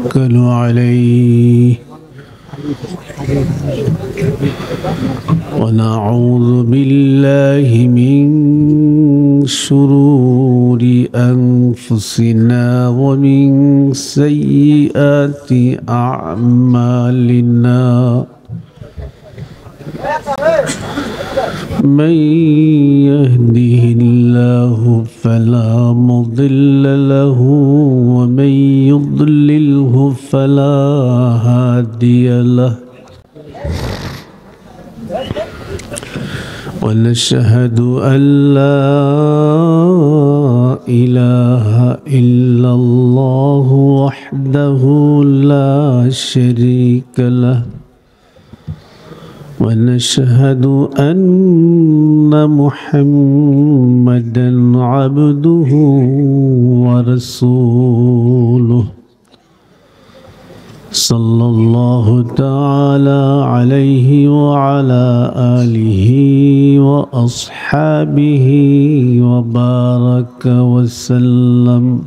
نتوكل عليه ونعوذ بالله من شرور أنفسنا ومن سيئات أعمالنا من يهده الله فلا مضل له ومن يضلله فلا هادي له ونشهد أن لا إله إلا الله وحده لا شريك له ونشهد أن محمدا عبده ورسوله صلى الله تعالى عليه وعلى آله وأصحابه وبارك وسلم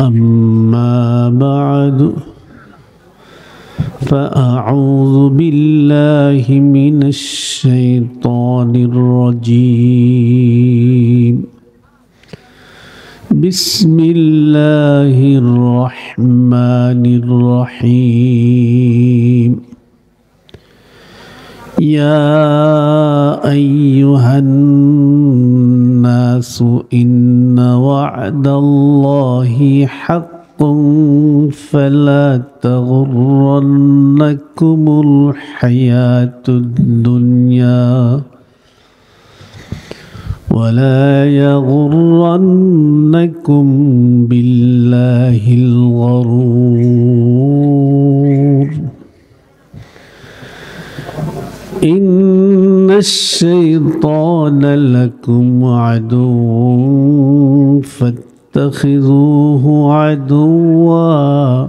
أما بعد فأعوذ بالله من الشيطان الرجيم بسم الله الرحمن الرحيم يا أيها الناس إن وعد الله حق فلا تغرنكم الحياة الدنيا ولا يغرنكم بالله الغرور إن الشيطان لكم عدو فاتخذوه عدوا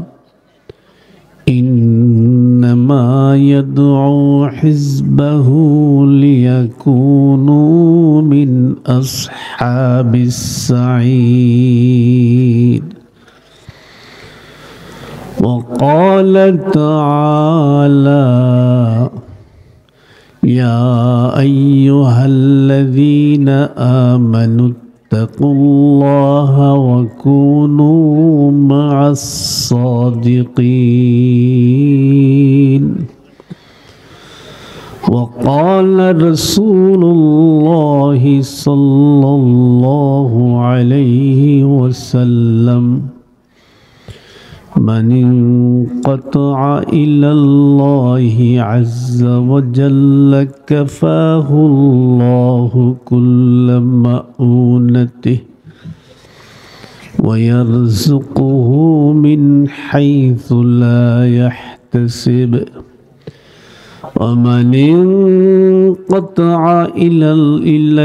إنما يدعو حزبه ليكونوا من أصحاب السعير وقال تعالى يا أيها الذين آمنوا اتقوا الله وكونوا مع الصادقين وقال رسول الله صلى الله عليه وسلم من انقطع إلى الله عز وجل كفاه الله كل مؤونته ويرزقه من حيث لا يحتسب ومن انقطع إلى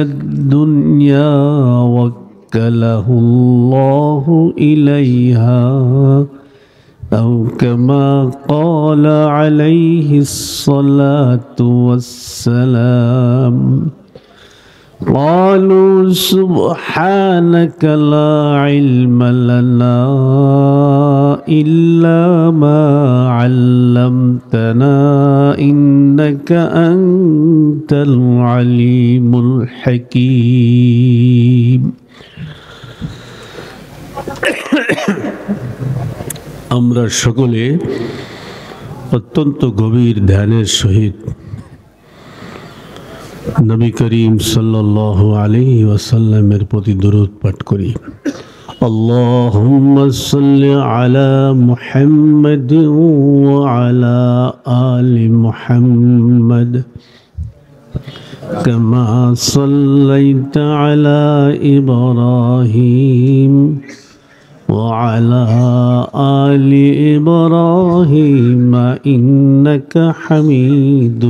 الدنيا وكله الله إليها أو كما قال عليه الصلاة والسلام قالوا سبحانك لا علم لنا إلا ما علمتنا إنك أنت العليم الحكيم আমরা সকলে অত্যন্ত গভীর ধ্যানের সহিত নবী করিম সাল্লাল্লাহু আলাইহি ওয়াসাল্লামের প্রতি দরুদ পাঠ করি। আল্লাহুম্মা সাল্লি আলা মুহাম্মাদ ওয়া আলা আলি মুহাম্মাদ কামা সাল্লাইতা আলা ইব্রাহিম وعلى آل إبراهيم إنك حميد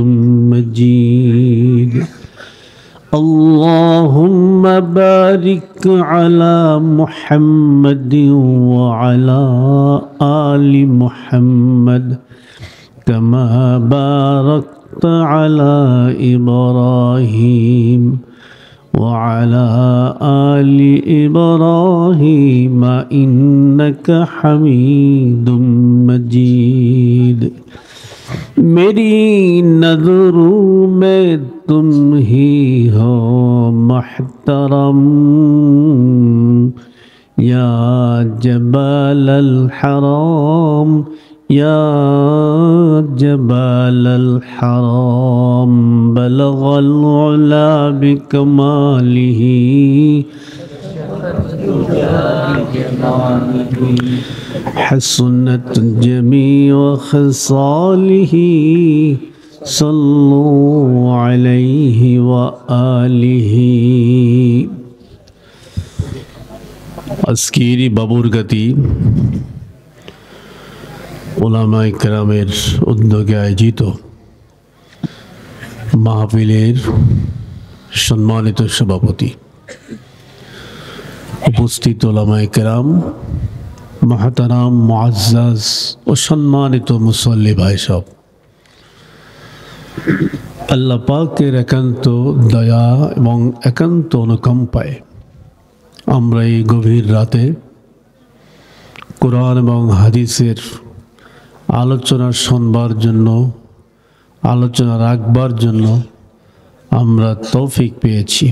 مجيد اللهم بارك على محمد وعلى آل محمد كما باركت على إبراهيم وعلى آل إبراهيم إنك حميد مجيد मेरी नज़रों में तुम ही हो महतरम या जबल अल हराम या जबल अल हराम बलगल उला बिकमालिही हसनत जमीअ खसालिही सल्लु अलैहि व आलिही। আজকের বাবুরগাতি উলামায়ে কেরামের উদ্যোগে আয়োজিত মাহফিলের সম্মানিত সভাপতি, উপস্থিত উলামায়ে কেরাম, মুহতারাম মুআজ্জাজ ও সম্মানিত মুসল্লি ভাই সব, আল্লাহ পাকের একান্ত দয়া এবং একান্ত অনুকম্পায় আমরা এই গভীর রাতে কোরআন এবং হাদিসের আলোচনা শুনবার জন্য, আলোচনা রাখবার জন্য আমরা তৌফিক পেয়েছি।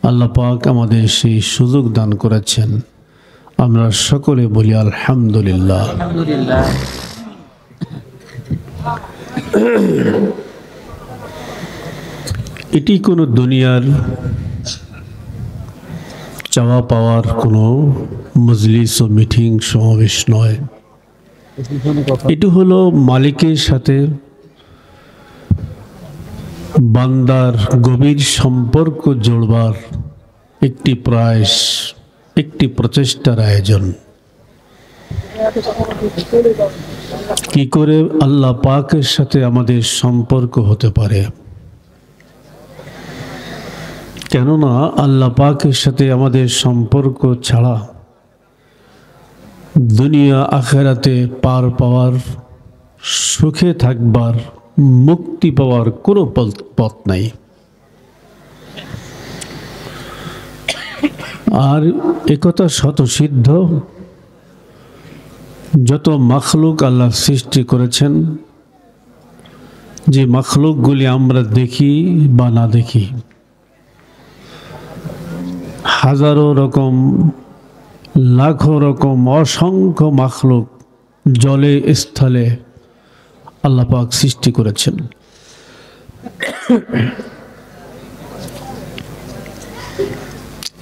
আল্লাহ পাক আমাদের সেই সুযোগ দান করেছেন। আমরা সকলে বলি আলহামদুলিল্লাহ। এটি কোনো দুনিয়ার চাওয়া পাওয়ার কোনো মজলিস ও মিটিং সমাবেশ নয়। এটি হলো মালিকের সাথে বান্দার গভীর সম্পর্ক জোড়বার একটি প্রয়াস, একটি প্রচেষ্টার আয়োজন। কি করে আল্লাহ পাকের সাথে আমাদের সম্পর্ক হতে পারে? কেননা আল্লাহ পাকের সাথে আমাদের সম্পর্ক ছাড়া দুনিয়া আখিরাতে পার পাওয়ার, সুখে থাকবার, মুক্তি পাওয়ার কোনো পথ নাই। আর একথা স্বতঃসিদ্ধ, যত মাখলুক আল্লাহ সৃষ্টি করেছেন, যে মাখলুকগুলি আমরা দেখি বা না দেখি, হাজারো রকম, লাখো রকম, অসংখ্য মাখলুক জলে স্থলে আল্লাহ পাক সৃষ্টি করেছেন।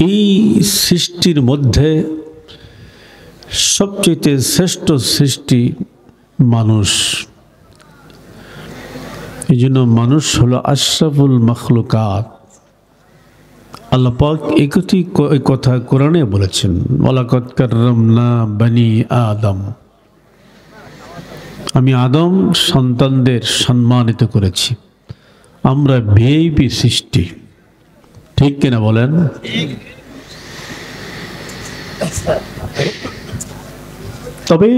এই সৃষ্টির মধ্যে সবচেয়ে শ্রেষ্ঠ সৃষ্টি মানুষ। এই জন্য মানুষ হলো আশরাফুল মাখলুকাত। আল্লাহ পাক এই কথা কোরআনে বলেছেন, ওয়ালাকাদ কাররামনা বনি আদম, আমি আদম সন্তানদের সম্মানিত করেছি। আমরা ভিআইপি সৃষ্টি, ঠিক কিনা বলেন? তবে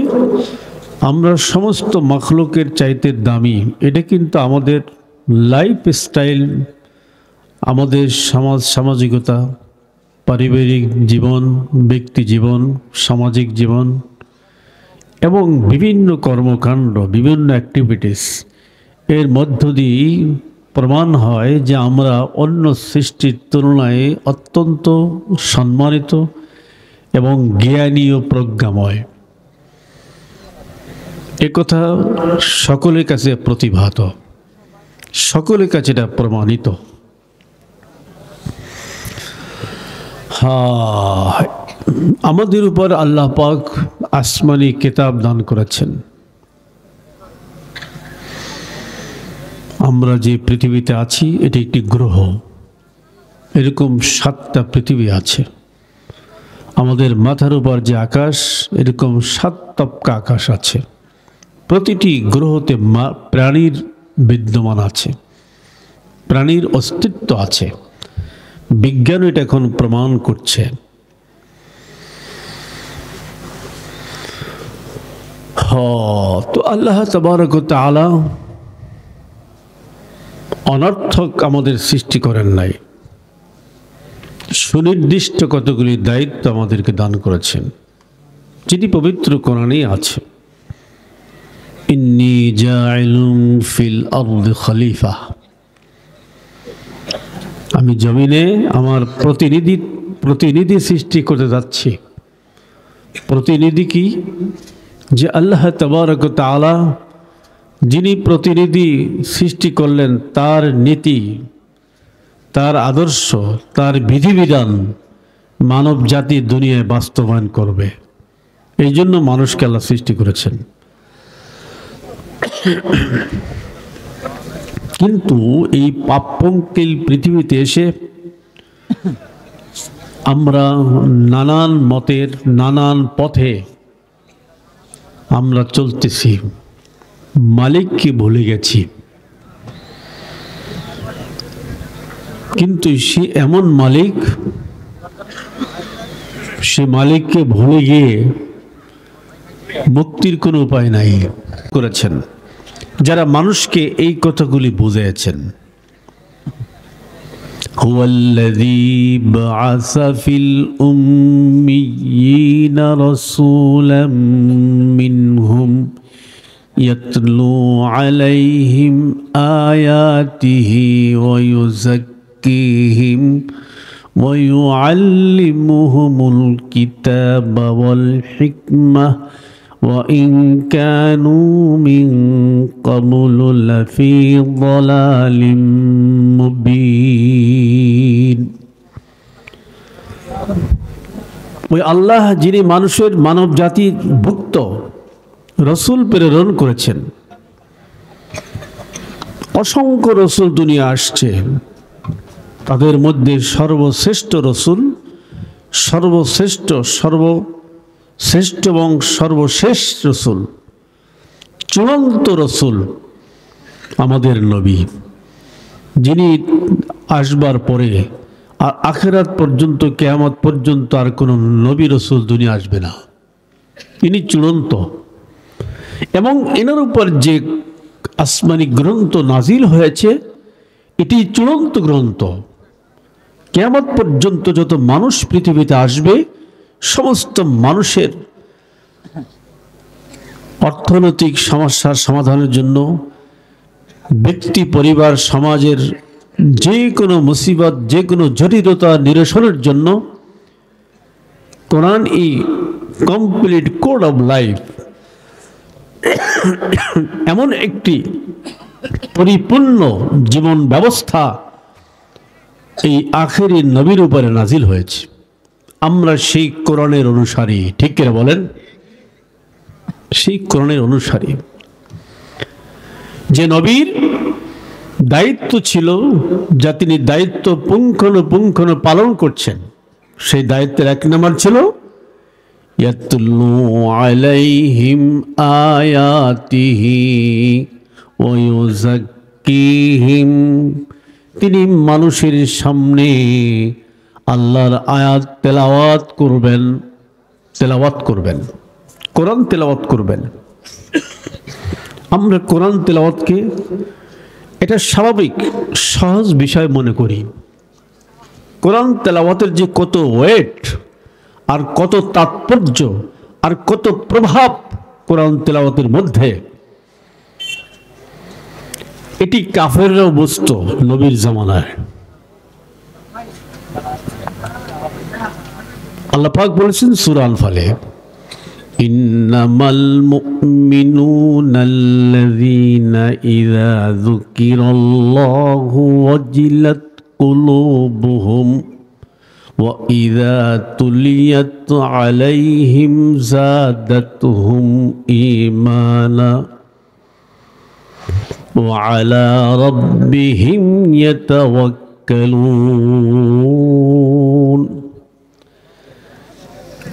আমরা সমস্ত মাখলুকের চাইতে দামি, এটা কিন্তু আমাদের লাইফ স্টাইল, আমাদের সামাজিকতা, পারিবারিক জীবন, ব্যক্তি জীবন, সামাজিক জীবন এবং বিভিন্ন কর্মকাণ্ড, বিভিন্ন অ্যাক্টিভিটিস, এর মধ্য দিয়েই প্রমাণ হয় যে আমরা অন্য সৃষ্টির তুলনায় অত্যন্ত সম্মানিত এবং জ্ঞানী ও প্রজ্ঞাময়। একথা সকলের কাছে প্রতিভাত, সকলের কাছে এটা প্রমাণিত। আমাদের উপর আল্লাহ পাক আসমানি কিতাব দান করেছেন। আমরা যে পৃথিবীতে আছি এটি একটি গ্রহ, এরকম 7টা পৃথিবী আছে। আমাদের মাথার উপর যে আকাশ, এরকম 7 তবকা আকাশ আছে। প্রতিটি গ্রহতে প্রাণীর বিদ্যমান আছে, প্রাণীর অস্তিত্ব আছে। বিজ্ঞান এটা এখন প্রমাণ করছে। তো আল্লাহ তাবারক ওয়া তাআলা অনর্থক আমাদের সৃষ্টি করেন নাই। সুনির্দিষ্ট কতগুলি দায়িত্ব আমাদেরকে দান করেছেন, যেটি পবিত্র কোরআনে আছে। ইন্নী জাইলুন ফিল আরদি খলিফা, আমি জমিনে আমার প্রতিনিধি সৃষ্টি করতে যাচ্ছি। প্রতিনিধি কি? যে আল্লাহ তাবারক ওয়া তাআলা যিনি প্রতিনিধি সৃষ্টি করলেন, তার নীতি, তার আদর্শ, তার বিধিবিধান মানব জাতি দুনিয়ায় বাস্তবায়ন করবে। এই জন্য মানুষকে আল্লাহ সৃষ্টি করেছেন। কিন্তু এই পাপপঙ্কিল পৃথিবীতে এসে আমরা নানান মতের, নানান পথে আমরা চলতেছি, মালিককে ভুলে গেছি। কিন্তু সে এমন মালিক, সে মালিককে ভুলে গিয়ে মুক্তির কোনো উপায় নাই করেছেন যারা মানুষকে এই কথাগুলি বুঝিয়েছেন। হুয়াল্লাযী বা'আসা ফিল উম্মিয়িনা রাসূলাম মিনহুম ইয়াতলু আলাইহিম আয়াতিহি ওয়া ইউযাক্কিহিম ওয়া ইউআল্লিমুহুমুল কিতাবা ওয়াল হিকমাহ وَإِنْ كَانُوا مِنْ قَبْلُ لَفِي ضَلَالٍ مُبِينٍ। ওই আল্লাহ যিনি মানুষের, মানব জাতির ভুক্ত রসুল প্রেরণ করেছেন। অসংখ্য রসুল দুনিয়া আসছে, তাদের মধ্যে সর্বশ্রেষ্ঠ রসুল, সর্বশ্রেষ্ঠ এবং সর্বশেষ রসুল, চূড়ান্ত রসুল আমাদের নবী, যিনি আসবার পরে আর আখিরাত পর্যন্ত, কিয়ামত পর্যন্ত আর কোনো নবী রসুল দুনিয়া আসবে না। ইনি চূড়ান্ত, এবং এনার উপর যে আসমানি গ্রন্থ নাজিল হয়েছে এটি চূড়ান্ত গ্রন্থ। কিয়ামত পর্যন্ত যত মানুষ পৃথিবীতে আসবে, সমস্ত মানুষের অর্থনৈতিক সমস্যার সমাধানের জন্য, ব্যক্তি, পরিবার, সমাজের যে কোনো মুসিবত, যে কোনো জটিলতা নিরসনের জন্য কোরআন এই কমপ্লিট কোড অফ লাইফ, এমন একটি পরিপূর্ণ জীবন ব্যবস্থা এই আখেরি নবীর উপরে নাজিল হয়েছে। আমরা সেই কোরআনের অনুসারী, ঠিক করে বলেন? সেই কোরআনের অনুসারী। যে নবীর দায়িত্ব ছিল, যা তিনি দায়িত্ব পুঙ্খানুপুঙ্খানু পালন করছেন, সেই দায়িত্বের এক নাম্বার ছিল ইয়াতলু আলাইহিম আয়াতিহি ওয়া ইউযাক্কিহিম, তিনি মানুষের সামনে আল্লাহর আয়াত তেলাওয়াত করবেন, কোরআন তেলাওয়াত করবেন। আমরা কোরআন তেলাওয়াতকে এটা স্বাভাবিক, সহজ বিষয় মনে করি। কোরআন তেলাওয়াতের যে কত ওয়েট, আর কত তাৎপর্য, আর কত প্রভাব কোরআন তেলাওয়াতের মধ্যে, এটি কাফেররাও বুঝতো নবীর জামানায়। আল্লাহ পাক বলেছেন সূরা আল-ফালে, ইন্নামাল মুমিনুনাল্লাযীনা ইযা যুকিরাল্লাহু ওয়াজিলাত কুলুবুহুম ওয়া ইযা তুলিয়াত আলাইহিম যাদাতুহুম ঈমানা ওয়া আলা রাব্বিহিম ইয়াতাওয়াক্কালুন।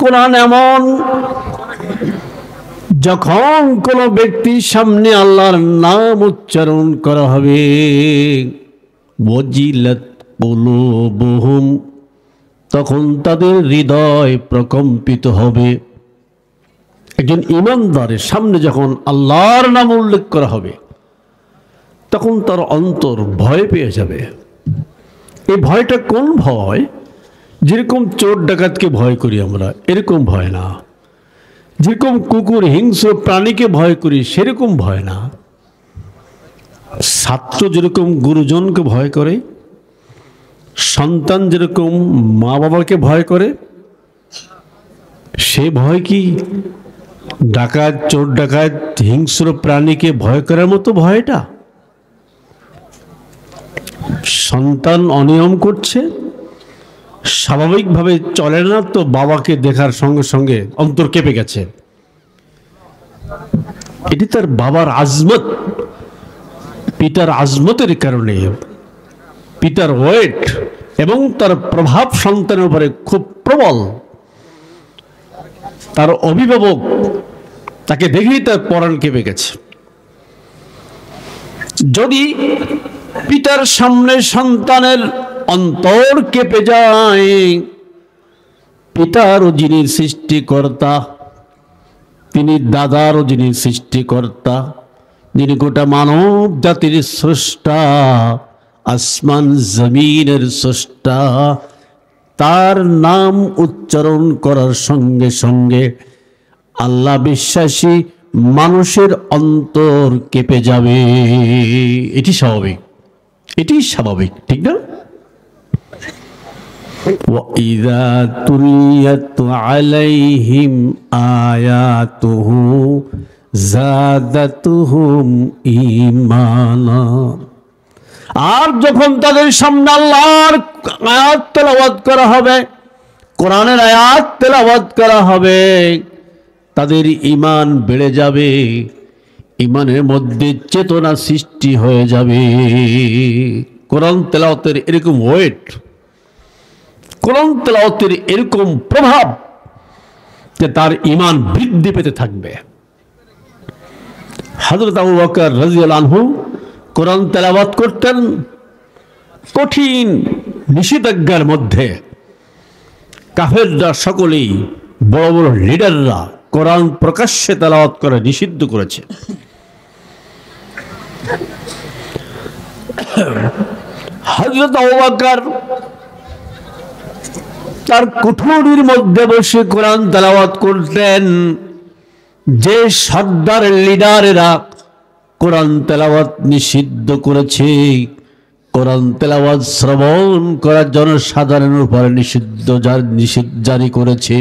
কোরআন এমন, যখন কোনো ব্যক্তির সামনে আল্লাহর নাম উচ্চারণ করা হবে, ওয়াজিলাত কুলুবুহুম, তখন তাদের হৃদয় প্রকম্পিত হবে। একজন ঈমানদারের সামনে যখন আল্লাহর নাম উল্লেখ করা হবে, তখন তার অন্তর ভয় পেয়ে যাবে। এই ভয়টা কোন ভয়? যেরকম চোর ডাকাতকে ভয় করি আমরা, এরকম ভয় না। যেরকম কুকুর হিংস্র প্রাণীকে ভয় করি, সেরকম ভয় না। ছাত্র যেরকম গুরুজনকে ভয় করে, সন্তান যেরকম মা বাবাকে ভয় করে, সে ভয় কি ডাকাত, চোর ডাকাত, হিংস্র প্রাণীকে ভয় করার মতো ভয়টা? সন্তান অনিয়ম করছে, স্বাভাবিকভাবে চলে না তো বাবাকে দেখার সঙ্গে সঙ্গে অন্তর কেঁপে গেছে। এটি তার বাবার আজমত, পিতার আজমতের কারণে, পিতার ওয়েট এবং তার প্রভাব সন্তানের উপরে খুব প্রবল। তার অভিভাবক, তাকে দেখেই তার পরাণ কেঁপে গেছে। যদি পিতার সামনে সন্তানের অন্তর কেঁপে যায়, পিতারও যিনি সৃষ্টিকর্তা, তিনি দাদারও যিনি সৃষ্টিকর্তা, যিনি গোটা মানব জাতির স্রষ্টা, আসমান জমিনের স্রষ্টা, তার নাম উচ্চারণ করার সঙ্গে সঙ্গে আল্লাহ বিশ্বাসী মানুষের অন্তর কেঁপে যাবে। এটি স্বাভাবিক, এটি স্বাভাবিক, ঠিক না? وَإِذَا تُلِيَتْ عَلَيْهِمْ آيَاتُهُ زَادَتْهُمْ إِيمَانًا। আর যখন তাদের সামনে আল্লাহর আয়াত তেলাওয়াত করা হবে, কোরআনের আয়াত তেলাওয়াত করা হবে, তাদের ঈমান বেড়ে যাবে, ঈমানের মধ্যে চেতনা সৃষ্টি হয়ে যাবে। কোরআন তেলাওয়াতের এরকম ওয়েট, কোরআন তেলাওয়াতের এরকম প্রভাব যে তার ঈমান বৃদ্ধি পেতে থাকবে। হযরত আবু বকর রাদিয়াল্লাহু আনহু কোরআন তেলাওয়াত করতেন কঠিন নিষেধাজ্ঞার মধ্যে। কাফেররা সকলেই, বড় বড় লিডাররা কোরআন প্রকাশ্যে তেলাওয়াত করা নিষিদ্ধ করেছে। হযরত আবু বকর তার কুঠুরির মধ্যে বসে কোরআন তেলাওয়াত করতেন। যে সর্দার লিডারেরা কোরআন তেলাওয়াত নিষিদ্ধ করেছে, কোরআন তেলাওয়াত শ্রবণ করার জনসাধারণের উপর নিষেধ জারি করেছে,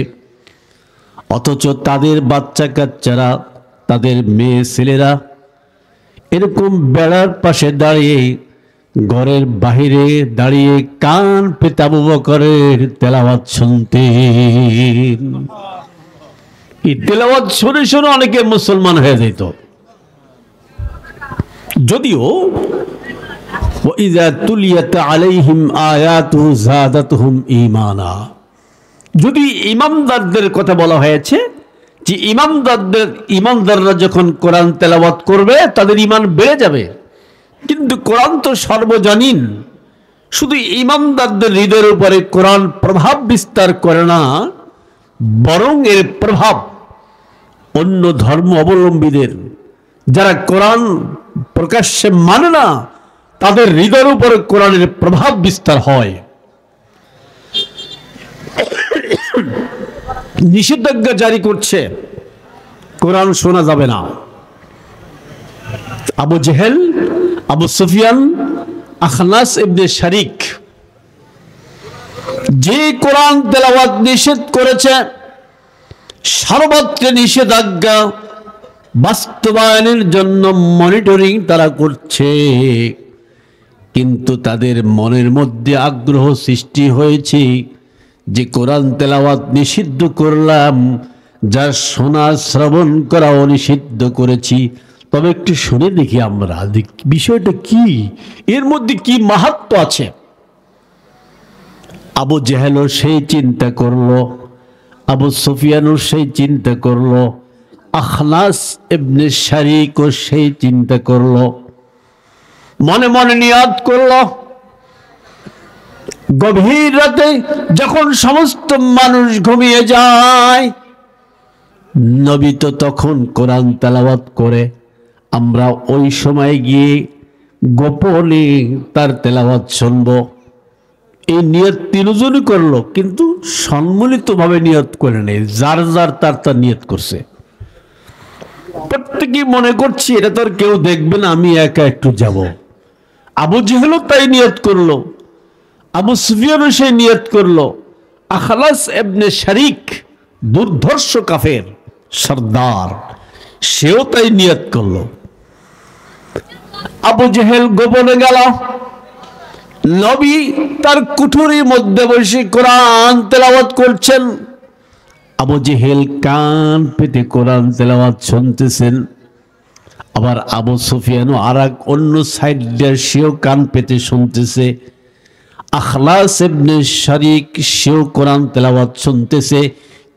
অথচ তাদের বাচ্চা কাচ্চারা, তাদের মেয়ে ছেলেরা এরকম বেড়ার পাশে দাঁড়িয়ে, ঘরের বাহিরে দাঁড়িয়ে কান পেতে আবু বকরের তেলাওয়াত শুনতেন। এই তেলাওয়াত শুনে শুনে অনেকে মুসলমান হয়ে যেত। যদিও ওয়াইযা তুলিয়াত আলাইহিম আয়াতুহু যাদাতুহুম ঈমানা, যদি ইমানদারদের কথা বলা হয়েছে যে ইমানদাররা যখন কোরআন তেলাওয়াত করবে তাদের ঈমান বেড়ে যাবে, কিন্তু কোরআন তো সর্বজনীন। শুধু ইমানদারদের হৃদয়ের উপরে কোরআন প্রভাব বিস্তার করে না, বরং এর প্রভাব অন্য ধর্ম অবলম্বীদের, যারা কোরআন প্রকাশ্যে মানে না, তাদের হৃদয়ের উপরে কোরআনের প্রভাব বিস্তার হয়। নিষেধাজ্ঞা জারি করছে, কোরআন শোনা যাবে না। আবু জেহেল, আবু সুফিয়ান, আখনাস ইবনে শারিক যে কোরআন তেলাওয়াত নিষেধ করেছে, সর্বত্র নিষেধাজ্ঞা বাস্তবায়নের জন্য মনিটরিং তারা করছে, কিন্তু তাদের মনের মধ্যে আগ্রহ সৃষ্টি হয়েছে যে কোরআন তেলাওয়াত নিষিদ্ধ করলাম, যা শোনা শ্রবণ করাও নিষিদ্ধ করেছি, তবে একটু শুনে দেখি আমরা, বিষয়টা কি, এর মধ্যে কি মাহাত্ম্য আছে। আবু জেহেলও সেই চিন্তা করলো, আবু সুফিয়ানও সেই চিন্তা করলো, আখনাস ইবনে শারিকও সেই চিন্তা করলো। মনে মনে নিয়াত করলো, গভীর রাতে যখন সমস্ত মানুষ ঘুমিয়ে যায়, নবী তো তখন কোরআন তেলাওয়াত করে, আমরা ওই সময় গিয়ে গোপনে তার তেলাওয়াত শুনব। এই নিয়ত তিনজনই করলো, কিন্তু সম্মিলিতভাবে নিয়ত করে নেই, যার যার তার নিয়ত করছে। প্রত্যেকেই মনে করছি এটা তো আর কেউ দেখবে না, আমি একা একটু যাব। আবু জেহেলও তাই নিয়ত করলো, আবু সুফিয়ানও সেই নিয়ত করলো, আখলাস ইবনে শারিক দুর্ধর্ষ কাফের সর্দার, সেও তাই নিয়ত করলো। আবু জেহেল গোপনে গেল, নবী তার কুঠুরির মধ্যে বসে কোরআন তেলাওয়াত করছেন। আবু জেহেল কান পেতে কোরআন তেলাওয়াত শুনতেছেন। আবার আবু সুফিয়ানও আর এক অন্য সাইড দিয়ে সেও কান পেতে শুনতেছে। আখলাস ইবনে শারিক সেও কোরআন তেলাওয়াত শুনতেছে,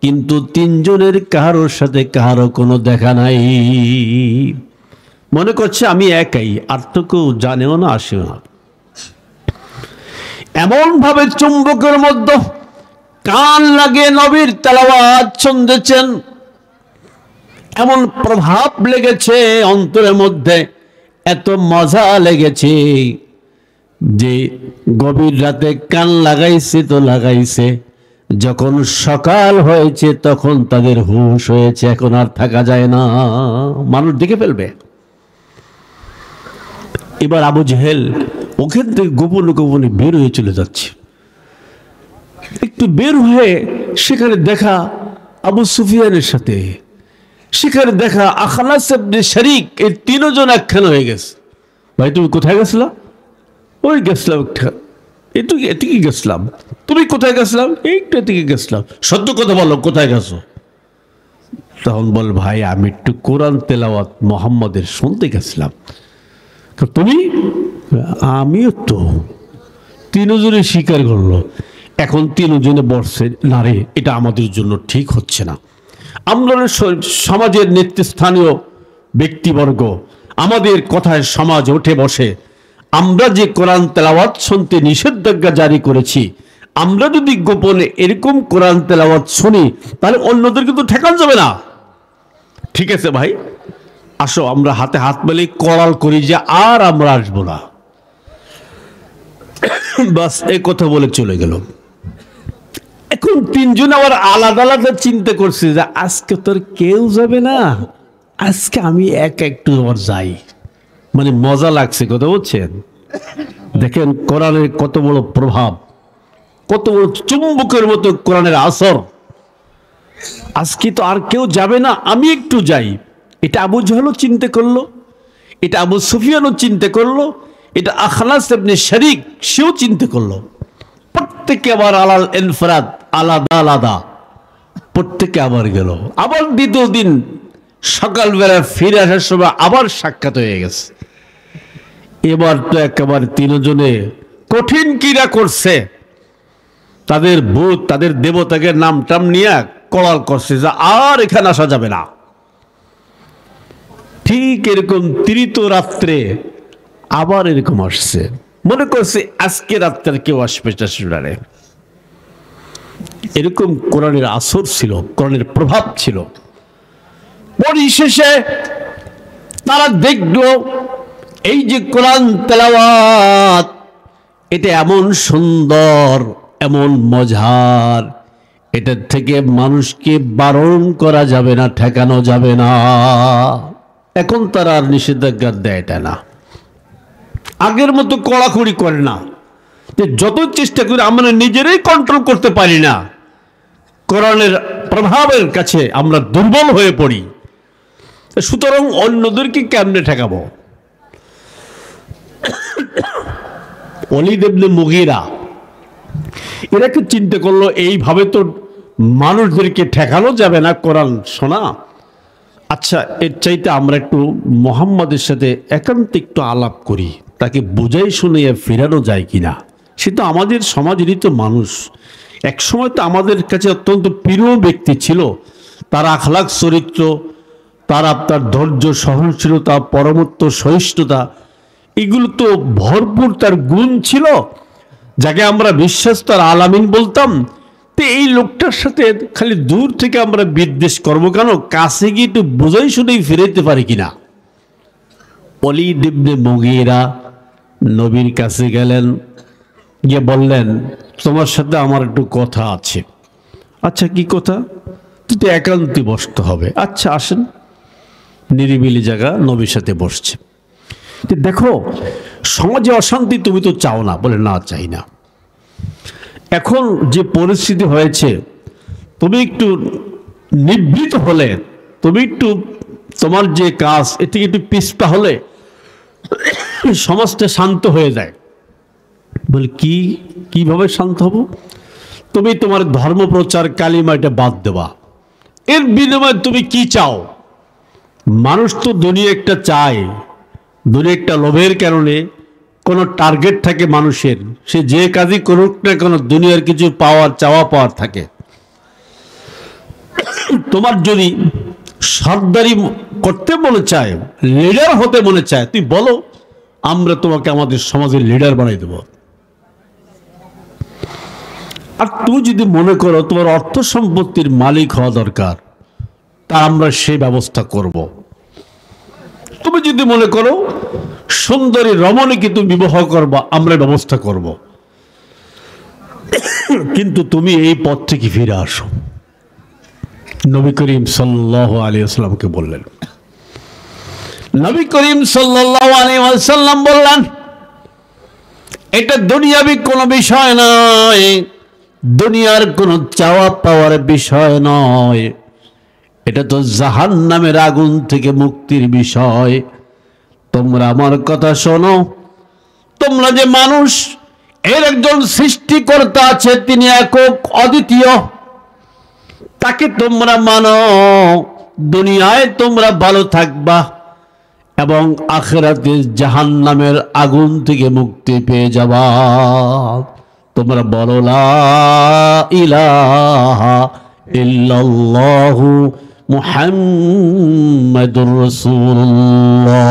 কিন্তু তিনজনের কারোর সাথে কারো কোনো দেখা নাই। মনে করছে আমি একাই, আর তো কেউ জানেও না, আসেও না। এমন ভাবে চুম্বকের মধ্যে কান লাগে নবীর তেলাওয়াত শুনতেছেন, এমন প্রভাব লেগেছে অন্তরের মধ্যে, এত মজা লেগেছে যে গভীর রাতে কান লাগাইছে তো লাগাইছে, যখন সকাল হয়েছে তখন তাদের হুঁশ হয়েছে, এখন আর থাকা যায় না, মানুষ দেখে ফেলবে। এবার আবু জেহেল ওখান থেকে গোপনে গোপনে বের হয়ে চলে যাচ্ছে। একটু বের হয়ে সেখানে দেখা আবু সুফিয়ানের সাথে, সেখানে দেখা আখলাস ইবনে শারিক, এই তিনজন একখানে হয়ে গেছে। ভাই তুমি কোথায় গেছিলা? ওই গেছিলাম এদিকে গেছিলাম। তুমি কোথায় গেছিলাম? এইটা এদিকে গেছিলাম। সত্য কথা বলো, কোথায় গেছো? তখন বল, ভাই আমি একটু কোরআন তেলাওয়াত মোহাম্মদের শুনতে গেছিলাম। তুমি? আমিও তো। তিনজনে স্বীকার করলো। এখন তিনজনে বসছে, না রে এটা আমাদের জন্য ঠিক হচ্ছে না। আমরা সমাজের নেতৃস্থানীয় ব্যক্তিবর্গ, আমাদের কথায় সমাজ উঠে বসে। আমরা যে কোরআন তেলাওয়াত শুনতে নিষেধাজ্ঞা জারি করেছি, আমরা যদি গোপনে এরকম কোরআন তেলাওয়াত শুনি তাহলে অন্যদের কিন্তু ঠেকানো যাবে না। ঠিক আছে ভাই, আসো আমরা হাতে হাত মেলে করাল করি যে আর আমরা আসবো না। বাস এই কথা বলে চলে গেল। এখন তিনজন আবার আলাদা আলাদা চিন্তা করছে যে আজকে তোর কেউ যাবে না, আজকে আমি একা একটু আবার যাই। মানে মজা লাগছে, কথা বলছেন? দেখেন কোরআনের কত বড় প্রভাব, কত বড় চুম্বকের মতো কোরআনের আসর। আজকে তো আর কেউ যাবে না, আমি একটু যাই। এটা আবু জেহেলও চিন্তা করলো, এটা আবু সুফিয়ানও চিন্তা করলো, এটা আখলাস ইবনে শারিক সেও চিন্তা করলো। প্রত্যেকে আবার আলাল ইনফরাদ, আলাদা আলাদা প্রত্যেকে আবার গেল। আবার দ্বিতীয় দিন সকালবেলা ফিরে আসার সময় আবার সাক্ষাৎ হয়ে গেছে। এবার তো একেবারে তিনজনে কঠিন ক্রীড়া করছে, তাদের ভূত তাদের দেবতাকে নাম টাম নিয়ে করাল করছে যে আর এখানে আসা যাবে না। ঠিক এরকম তৃতীয় রাত্রে আবার এরকম আসছে, মনে করছে আজকে রাত্রে কেউ আসবে না। এরকম কোরআনের আসর ছিল, কোরআনের প্রভাব ছিল। পরিশেষে তারা দেখলো এই যে কোরআন তেলাওয়াত, এটা এমন সুন্দর, এমন মজার, এটার থেকে মানুষকে বারণ করা যাবে না, ঠেকানো যাবে না। এখন তারা আর নিষেধাজ্ঞা দেয় এটা না, আগের মতো কড়াকড়ি করে না। যত চেষ্টা করি আমরা নিজেরাই কন্ট্রোল করতে পারি না, কোরআনের প্রভাবের কাছে আমরা দুর্বল হয়ে পড়ি। সুতরাং অন্যদেরকে কেমনে ঠেকাবো? ওয়ালিদ ইবনে মুগীরা এরা কি চিন্তা করলো এইভাবে তো মানুষদেরকে ঠেকানো যাবে না কোরআন শোনা। আচ্ছা, এর চাইতে আমরা একটু মুহাম্মাদের সাথে একান্তে একটু আলাপ করি, তাকে বুঝাই শুনিয়ে ফেরানো যায় কিনা। সে তো আমাদের সমাজেরই তো মানুষ, এক সময় তো আমাদের কাছে অত্যন্ত প্রিয় ব্যক্তি ছিল। তার আখলাক চরিত্র, তার আপনার ধৈর্য, সহনশীলতা, পরমত্ব, সহিষ্ণুতা, এগুলো তো ভরপুর তার গুণ ছিল, যাকে আমরা বিশ্বাস তার আলামিন বলতাম। তো এই লোকটার সাথে খালি দূর থেকে আমরা বিদ্বেষ করবো কেন? কাছে গিয়ে একটু বোঝাই শুনেই ফিরাইতে পারি কিনা। ওয়ালিদ ইবনে মুগীরা নবীর কাছে গেলেন, গিয়ে বললেন, তোমার সাথে আমার একটু কথা আছে। আচ্ছা, কি কথা? কিন্তু একান্তে বসতে হবে। আচ্ছা আসেন। নিরিবিলি জায়গা, নবীর সাথে বসছে। দেখো, সমাজে অশান্তি তুমি তো চাও না। বলে, না, চাই না। এখন যে পরিস্থিতি হয়েছে, তুমি একটু নিবৃত হলে, তুমি একটু তোমার যে কাজ এটিকে একটু পিছপা হলে সমাজটা শান্ত হয়ে যায়। বলে, কিভাবে শান্ত হব? তুমি তোমার ধর্ম প্রচার কালিমা এটা বাদ দেবা। এর বিনিময়ে তুমি কি চাও? মানুষ তো দুনিয়া একটা চায়, দুনিয়া একটা লোভের কারণে কোনো টার্গেট থাকে মানুষের। সে যে কাজই করুক না কোনো, দুনিয়ার কিছু চাওয়া পাওয়ার থাকে। তোমার যদি সর্দারি করতে মনে চায়, লিডার হতে মনে চায়, তুই বলো, আমরা তোমাকে আমাদের সমাজের লিডার বানাই দেব। আর তুমি যদি মনে করো তোমার অর্থ সম্পত্তির মালিক হওয়া দরকার, তা আমরা সেই ব্যবস্থা করব। তুমি যদি মনে করো সুন্দরী রমণীকে তুমি বিবাহ করবা, আমরা ব্যবস্থা করব। কিন্তু তুমি এই পথ থেকে ফিরে আসো। নবী করিম সাল্লাল্লাহু আলাইহি ওয়াসাল্লামকে বললেন। নবী করিম সাল্লাল্লাহু আলাইহি ওয়াসাল্লাম বললেন, এটা দুনিয়াবি কোনো বিষয় নয়, দুনিয়ার কোনো চাওয়া পাওয়ার বিষয় নয়, এটা তো জাহান্নামের আগুন থেকে মুক্তির বিষয়। তোমরা আমার কথা শোনো, তোমরা যে মানুষ, এর একজন সৃষ্টিকর্তা আছে, তিনি একক অদ্বিতীয়, তাকে তোমরা মানো, দুনিয়ায় তোমরা ভালো থাকবা এবং আখিরাতে জাহান্নামের আগুন থেকে মুক্তি পেয়ে যাবা। তোমরা বলো, লা ইলাহা ইল্লাল্লাহু মুহাম্মাদুর রাসূলুল্লাহ।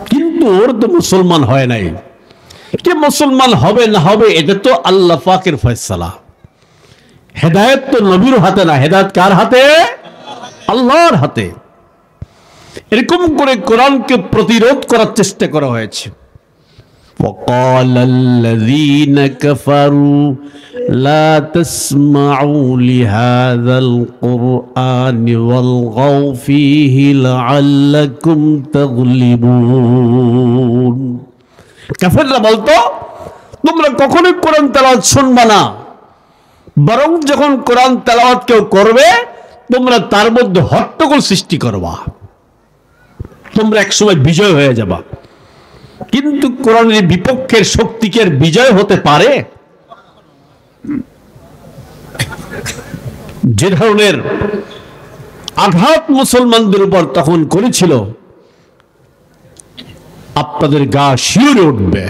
কিন্তু ওর তো মুসলমান হয় নাই। কে মুসলমান হবে না হবে এটা তো আল্লাহ পাকের ফয়সালা। হেদায়েত তো নবীর হাতে না, হেদায়েত কার হাতে? আল্লাহর হাতে। এরকম করে কোরআনকে প্রতিরোধ করার চেষ্টা করা হয়েছে। وقال الذين كفروا لا تسمعوا لهذا القرآن والغوا فيه لعلكم تغلبون। কাফেররা বলতো, তোমরা কখনোই কোরআন তেলাওয়াত শুনবা না, বরং যখন কোরআন তেলাওয়াত কেউ করবে তোমরা তার মধ্যে হট্টগোল সৃষ্টি করবা, তোমরা একসময় বিজয় হয়ে যাবা। কিন্তু কোরআনের বিপক্ষের শক্তিকে বিজয় হতে পারে? যে ধরনের আঘাত মুসলমানদের উপর তখন করেছিল, আপনাদের গা শিউরে উঠবে।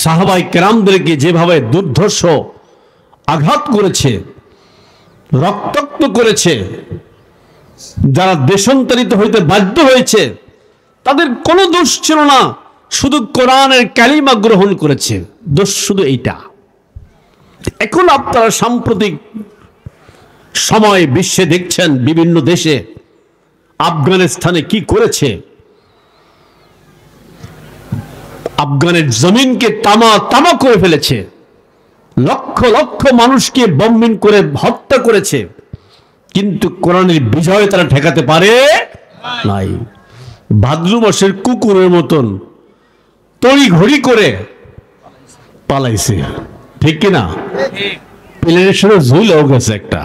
সাহাবায়ে কেরামদেরকে যেভাবে দুর্ধর্ষ আঘাত করেছে, রক্তাক্ত করেছে, যারা দেশান্তরিত হইতে বাধ্য হয়েছে, তাদের কোনো দোষ ছিল না, শুধু কোরআনের কালিমা গ্রহণ করেছে। দোষ শুধু এইটা। এখন আপনারা সাম্প্রতিক সময় বিশ্বে দেখছেন, বিভিন্ন দেশে, আফগানিস্তানে কি করেছে। আফগানের জমিনকে তামা তামা করে ফেলেছে, লক্ষ লক্ষ মানুষকে বম্বিং করে হত্যা করেছে, কিন্তু কোরআনের বিজয় তারা ঠেকাতে পারে নাই। ভাদ্র মাসের কুকুরের মতন তড়ি ঘড়ি করে পালাইছে, ঠিক কিনা? প্লেনের সাথে ঝুলেও গেছে একটা।